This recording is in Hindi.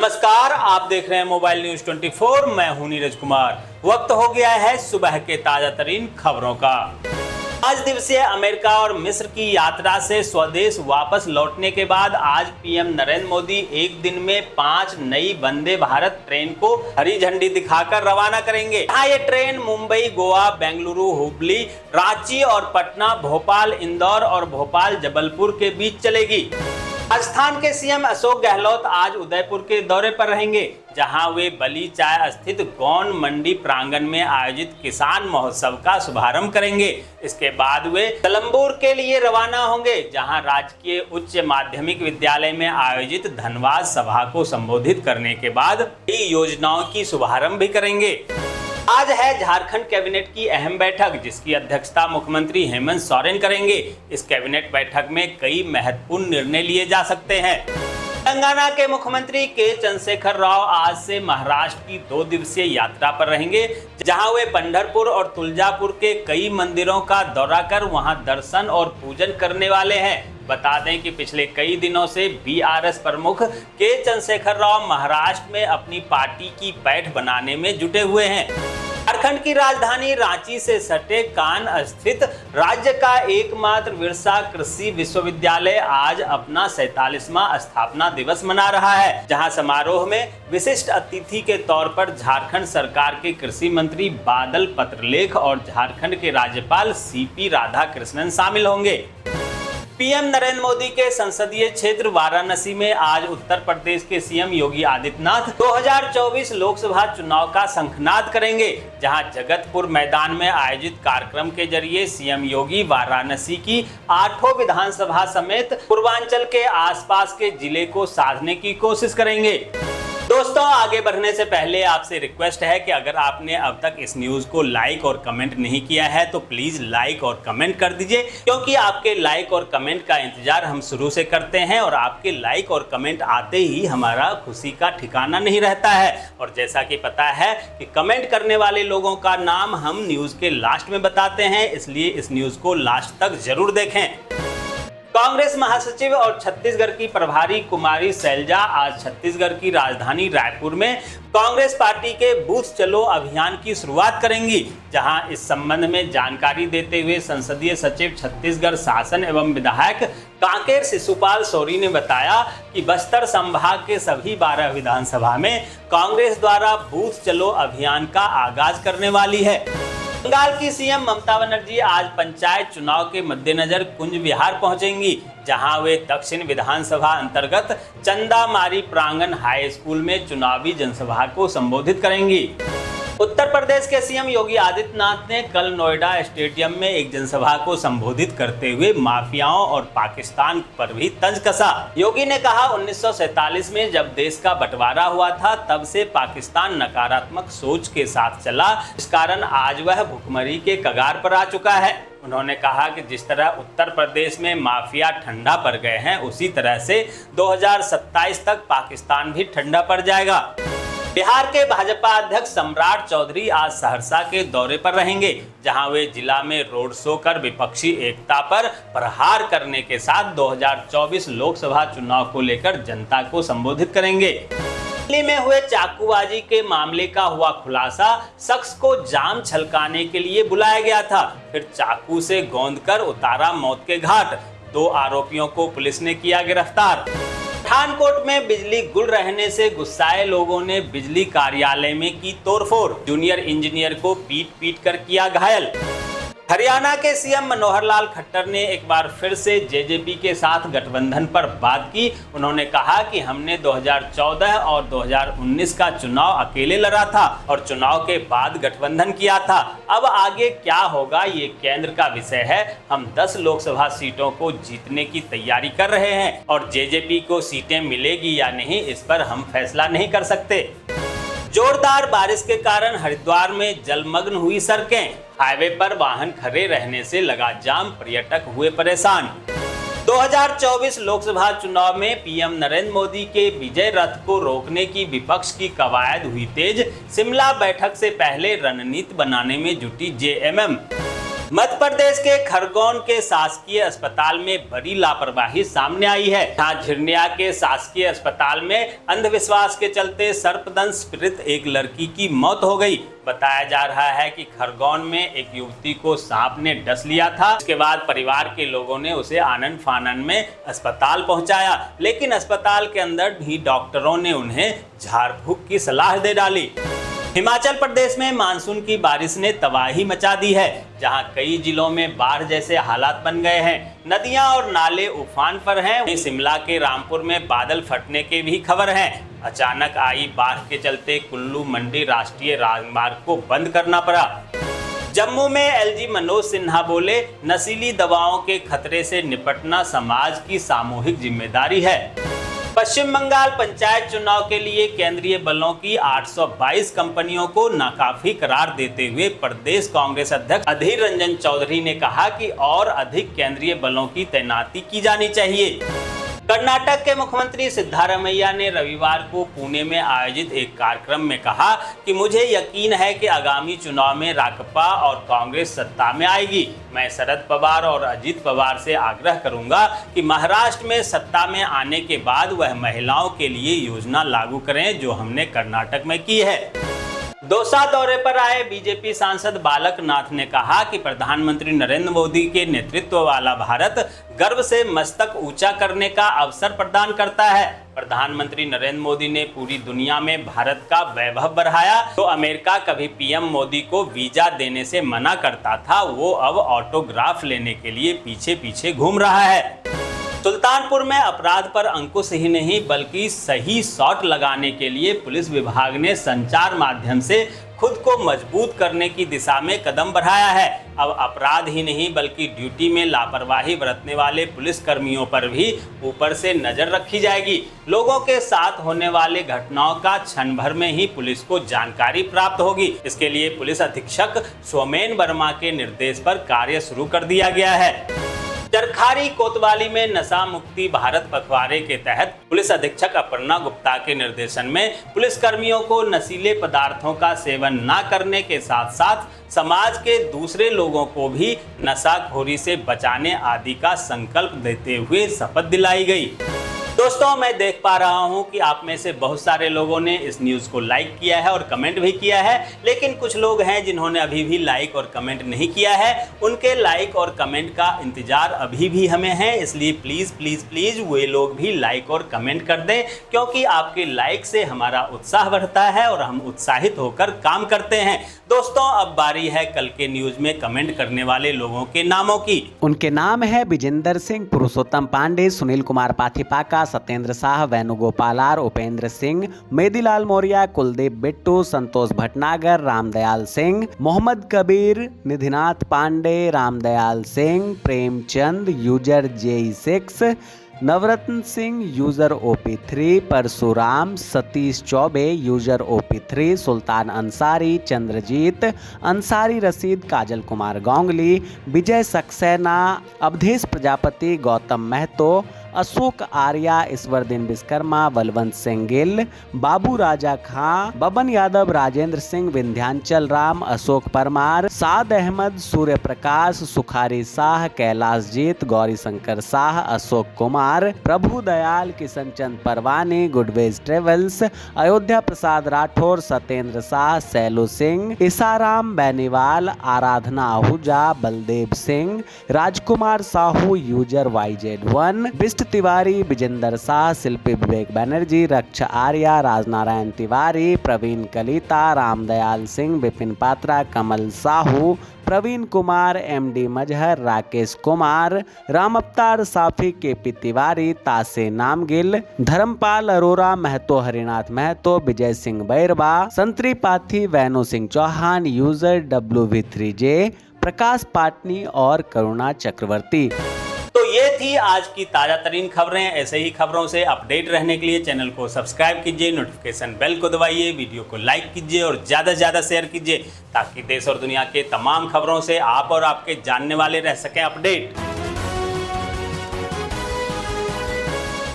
नमस्कार, आप देख रहे हैं मोबाइल न्यूज 24। मैं हूं नीरज कुमार। वक्त हो गया है सुबह के ताजा तरीन खबरों का। 5 दिवसीय अमेरिका और मिस्र की यात्रा से स्वदेश वापस लौटने के बाद आज पीएम नरेंद्र मोदी एक दिन में 5 नई वंदे भारत ट्रेन को हरी झंडी दिखाकर रवाना करेंगे। यहाँ ये ट्रेन मुंबई, गोवा, बेंगलुरु, हुबली, रांची और पटना, भोपाल, इंदौर और भोपाल, जबलपुर के बीच चलेगी। राजस्थान के सीएम अशोक गहलोत आज उदयपुर के दौरे पर रहेंगे, जहां वे बली चाय स्थित गौन मंडी प्रांगण में आयोजित किसान महोत्सव का शुभारंभ करेंगे। इसके बाद वे तलम्बूर के लिए रवाना होंगे, जहां राजकीय उच्च माध्यमिक विद्यालय में आयोजित धन्यवाद सभा को संबोधित करने के बाद कई योजनाओं की शुभारंभ भी करेंगे। आज है झारखंड कैबिनेट की अहम बैठक, जिसकी अध्यक्षता मुख्यमंत्री हेमंत सोरेन करेंगे। इस कैबिनेट बैठक में कई महत्वपूर्ण निर्णय लिए जा सकते हैं। तेलंगाना के मुख्यमंत्री के चंद्रशेखर राव आज से महाराष्ट्र की 2 दिवसीय यात्रा पर रहेंगे, जहां वे पंढरपुर और तुलजापुर के कई मंदिरों का दौरा कर वहां दर्शन और पूजन करने वाले हैं। बता दें कि पिछले कई दिनों से बीआरएस प्रमुख के चंद्रशेखर राव महाराष्ट्र में अपनी पार्टी की पैठ बनाने में जुटे हुए हैं। झारखंड की राजधानी रांची से सटे कान स्थित राज्य का एकमात्र विरसा कृषि विश्वविद्यालय आज अपना 47वां स्थापना दिवस मना रहा है, जहां समारोह में विशिष्ट अतिथि के तौर पर झारखंड सरकार के कृषि मंत्री बादल पत्रलेख और झारखंड के राज्यपाल सीपी राधाकृष्णन शामिल होंगे। पीएम नरेंद्र मोदी के संसदीय क्षेत्र वाराणसी में आज उत्तर प्रदेश के सीएम योगी आदित्यनाथ 2024 लोकसभा चुनाव का शंखनाद करेंगे, जहां जगतपुर मैदान में आयोजित कार्यक्रम के जरिए सीएम योगी वाराणसी की 8 विधानसभा समेत पूर्वांचल के आसपास के जिले को साधने की कोशिश करेंगे। दोस्तों, आगे बढ़ने से पहले आपसे रिक्वेस्ट है कि अगर आपने अब तक इस न्यूज को लाइक और कमेंट नहीं किया है तो प्लीज लाइक और कमेंट कर दीजिए, क्योंकि आपके लाइक और कमेंट का इंतजार हम शुरू से करते हैं और आपके लाइक और कमेंट आते ही हमारा खुशी का ठिकाना नहीं रहता है। और जैसा कि पता है कि कमेंट करने वाले लोगों का नाम हम न्यूज के लास्ट में बताते हैं, इसलिए इस न्यूज को लास्ट तक जरूर देखें। कांग्रेस महासचिव और छत्तीसगढ़ की प्रभारी कुमारी शैलजा आज छत्तीसगढ़ की राजधानी रायपुर में कांग्रेस पार्टी के बूथ चलो अभियान की शुरुआत करेंगी, जहां इस संबंध में जानकारी देते हुए संसदीय सचिव छत्तीसगढ़ शासन एवं विधायक कांकेर शिशुपाल सौरी ने बताया कि बस्तर संभाग के सभी 12 विधानसभा में कांग्रेस द्वारा बूथ चलो अभियान का आगाज करने वाली है। बंगाल की सीएम ममता बनर्जी आज पंचायत चुनाव के मद्देनजर कुंज विहार पहुंचेंगी, जहां वे दक्षिण विधानसभा अंतर्गत चंदामारी प्रांगण हाई स्कूल में चुनावी जनसभा को संबोधित करेंगी। उत्तर प्रदेश के सीएम योगी आदित्यनाथ ने कल नोएडा स्टेडियम में एक जनसभा को संबोधित करते हुए माफियाओं और पाकिस्तान पर भी तंज कसा। योगी ने कहा, 1947 में जब देश का बंटवारा हुआ था तब से पाकिस्तान नकारात्मक सोच के साथ चला, इस कारण आज वह भुखमरी के कगार पर आ चुका है। उन्होंने कहा कि जिस तरह उत्तर प्रदेश में माफिया ठंडा पड़ गए हैं, उसी तरह से 2027 तक पाकिस्तान भी ठंडा पड़ जाएगा। बिहार के भाजपा अध्यक्ष सम्राट चौधरी आज सहरसा के दौरे पर रहेंगे, जहां वे जिला में रोड शो कर विपक्षी एकता पर प्रहार करने के साथ 2024 लोकसभा चुनाव को लेकर जनता को संबोधित करेंगे। दिल्ली में हुए चाकूबाजी के मामले का हुआ खुलासा, शख्स को जाम छलकाने के लिए बुलाया गया था, फिर चाकू से गोंदकर उतारा मौत के घाट। 2 आरोपियों को पुलिस ने किया गिरफ्तार। पठानकोट में बिजली गुल रहने से गुस्साए लोगों ने बिजली कार्यालय में की तोड़फोड़, जूनियर इंजीनियर को पीट कर किया घायल। हरियाणा के सीएम मनोहर लाल खट्टर ने एक बार फिर से जेजेपी के साथ गठबंधन पर बात की। उन्होंने कहा कि हमने 2014 और 2019 का चुनाव अकेले लड़ा था और चुनाव के बाद गठबंधन किया था। अब आगे क्या होगा ये केंद्र का विषय है। हम 10 लोकसभा सीटों को जीतने की तैयारी कर रहे हैं और जेजेपी को सीटें मिलेगी या नहीं, इस पर हम फैसला नहीं कर सकते। जोरदार बारिश के कारण हरिद्वार में जलमग्न हुई सड़कें, हाईवे पर वाहन खड़े रहने से लगा जाम, पर्यटक हुए परेशान। 2024 लोकसभा चुनाव में पीएम नरेंद्र मोदी के विजय रथ को रोकने की विपक्ष की कवायद हुई तेज, शिमला बैठक से पहले रणनीति बनाने में जुटी जेएमएम। मध्य प्रदेश के खरगोन के शासकीय अस्पताल में बड़ी लापरवाही सामने आई है। जहां झिरनिया के शासकीय अस्पताल में अंधविश्वास के चलते सर्पदंश पीड़ित एक लड़की की मौत हो गई। बताया जा रहा है कि खरगोन में एक युवती को सांप ने डस लिया था। इसके बाद परिवार के लोगों ने उसे आनन फानन में अस्पताल पहुंचाया, लेकिन अस्पताल के अंदर भी डॉक्टरों ने उन्हें झाड़ फूक की सलाह दे डाली। हिमाचल प्रदेश में मानसून की बारिश ने तबाही मचा दी है, जहां कई जिलों में बाढ़ जैसे हालात बन गए हैं। नदियां और नाले उफान पर हैं। वहीं शिमला के रामपुर में बादल फटने की भी खबर है। अचानक आई बाढ़ के चलते कुल्लू मंडी राष्ट्रीय राजमार्ग को बंद करना पड़ा। जम्मू में एलजी मनोज सिन्हा बोले, नशीली दवाओं के खतरे से निपटना समाज की सामूहिक जिम्मेदारी है। पश्चिम बंगाल पंचायत चुनाव के लिए केंद्रीय बलों की 822 कंपनियों को नाकाफी करार देते हुए प्रदेश कांग्रेस अध्यक्ष अधीर रंजन चौधरी ने कहा कि और अधिक केंद्रीय बलों की तैनाती की जानी चाहिए। कर्नाटक के मुख्यमंत्री सिद्धारमैया ने रविवार को पुणे में आयोजित एक कार्यक्रम में कहा कि मुझे यकीन है कि आगामी चुनाव में राकपा और कांग्रेस सत्ता में आएगी। मैं शरद पवार और अजित पवार से आग्रह करूंगा कि महाराष्ट्र में सत्ता में आने के बाद वह महिलाओं के लिए योजना लागू करें जो हमने कर्नाटक में की है। दौसा दौरे पर आए बीजेपी सांसद बालक नाथ ने कहा कि प्रधानमंत्री नरेंद्र मोदी के नेतृत्व वाला भारत गर्व से मस्तक ऊंचा करने का अवसर प्रदान करता है। प्रधानमंत्री नरेंद्र मोदी ने पूरी दुनिया में भारत का वैभव बढ़ाया। तो अमेरिका कभी पीएम मोदी को वीजा देने से मना करता था, वो अब ऑटोग्राफ लेने के लिए पीछे पीछे घूम रहा है। सुल्तानपुर में अपराध पर अंकुश ही नहीं बल्कि सही शॉट लगाने के लिए पुलिस विभाग ने संचार माध्यम से खुद को मजबूत करने की दिशा में कदम बढ़ाया है। अब अपराध ही नहीं बल्कि ड्यूटी में लापरवाही बरतने वाले पुलिस कर्मियों पर भी ऊपर से नजर रखी जाएगी। लोगों के साथ होने वाले घटनाओं का क्षण भर में ही पुलिस को जानकारी प्राप्त होगी। इसके लिए पुलिस अधीक्षक सोमेन वर्मा के निर्देश पर कार्य शुरू कर दिया गया है। चरखारी कोतवाली में नशा मुक्ति भारत पखवाड़े के तहत पुलिस अधीक्षक अपर्णा गुप्ता के निर्देशन में पुलिस कर्मियों को नशीले पदार्थों का सेवन न करने के साथ साथ समाज के दूसरे लोगों को भी नशाखोरी से बचाने आदि का संकल्प देते हुए शपथ दिलाई गई। दोस्तों, मैं देख पा रहा हूं कि आप में से बहुत सारे लोगों ने इस न्यूज़ को लाइक किया है और कमेंट भी किया है, लेकिन कुछ लोग हैं जिन्होंने अभी भी लाइक और कमेंट नहीं किया है। उनके लाइक और कमेंट का इंतजार अभी भी हमें है, इसलिए प्लीज़ प्लीज़ प्लीज़ वे लोग भी लाइक और कमेंट कर दें, क्योंकि आपके लाइक से हमारा उत्साह बढ़ता है और हम उत्साहित होकर काम करते हैं। दोस्तों, अब बारी है कल के न्यूज़ में कमेंट करने वाले लोगों के नामों की। उनके नाम है Vijendra Singh, Purushottam Pandey, Sunil Kumar Pathipaka, Satyendra Shah, Venugopal R, Upendra Singh, Medilal Maurya, Kuldeep Bittu, Santosh Bhatnagar, Ramdayal Singh, Mohammad Kabir, Nidhinath Pandey, Ramdayal Singh, Premchand user J6, Navratan Singh user OP3, Parshuram, Satish Chaubey user OP3, Sultan Ansari, Chandrajit Ansari, Rashid, Kajal Kumar Ganguly, Vijay Saxena, Awadhesh Prajapati, Gautam Mahato, Ashok Arya, Ishwardeen Vishwakarma, Balwant Singh Gill, Babu Raja Khan, Baban Yadav, Rajendra Singh, Vindhyachal Ram, Ashok Parmar, साद अहमद, सूर्य प्रकाश, सुखारी शाह, कैलाश जीत, गौरी शंकर शाह, अशोक कुमार, प्रभु दयाल, किशन चंद परवानी, गुडवेज ट्रेवल्स, अयोध्या प्रसाद राठौर, सत्येंद्र शाह, सैलू सिंह, ईसाराम बैनीवाल, आराधना आहूजा, बलदेव सिंह, राजकुमार साहू यूजर YZ1, बिस्ट तिवारी, विजेंद्र शाह, शिल्पी विवेक बनर्जी, रक्षा आर्या, राजनारायण तिवारी, प्रवीण कलिता, रामदयाल सिंह, विपिन पात्रा, कमल साहू, प्रवीण कुमार, MD मजहर, राकेश कुमार, राम अवतार साफी, KP तिवारी, तासे नामगिल, धर्मपाल अरोरा, महतो हरिनाथ महतो, विजय सिंह बैरवा, संतरी पाथी, वैनो सिंह चौहान, यूजर WV3J, प्रकाश पाटनी और करुणा चक्रवर्ती। तो ये थी आज की ताजा तरीन खबरें। ऐसे ही खबरों से अपडेट रहने के लिए चैनल को सब्सक्राइब कीजिए, नोटिफिकेशन बेल को दबाइए, वीडियो को लाइक कीजिए और ज़्यादा से ज़्यादा शेयर कीजिए, ताकि देश और दुनिया के तमाम खबरों से आप और आपके जानने वाले रह सकें अपडेट।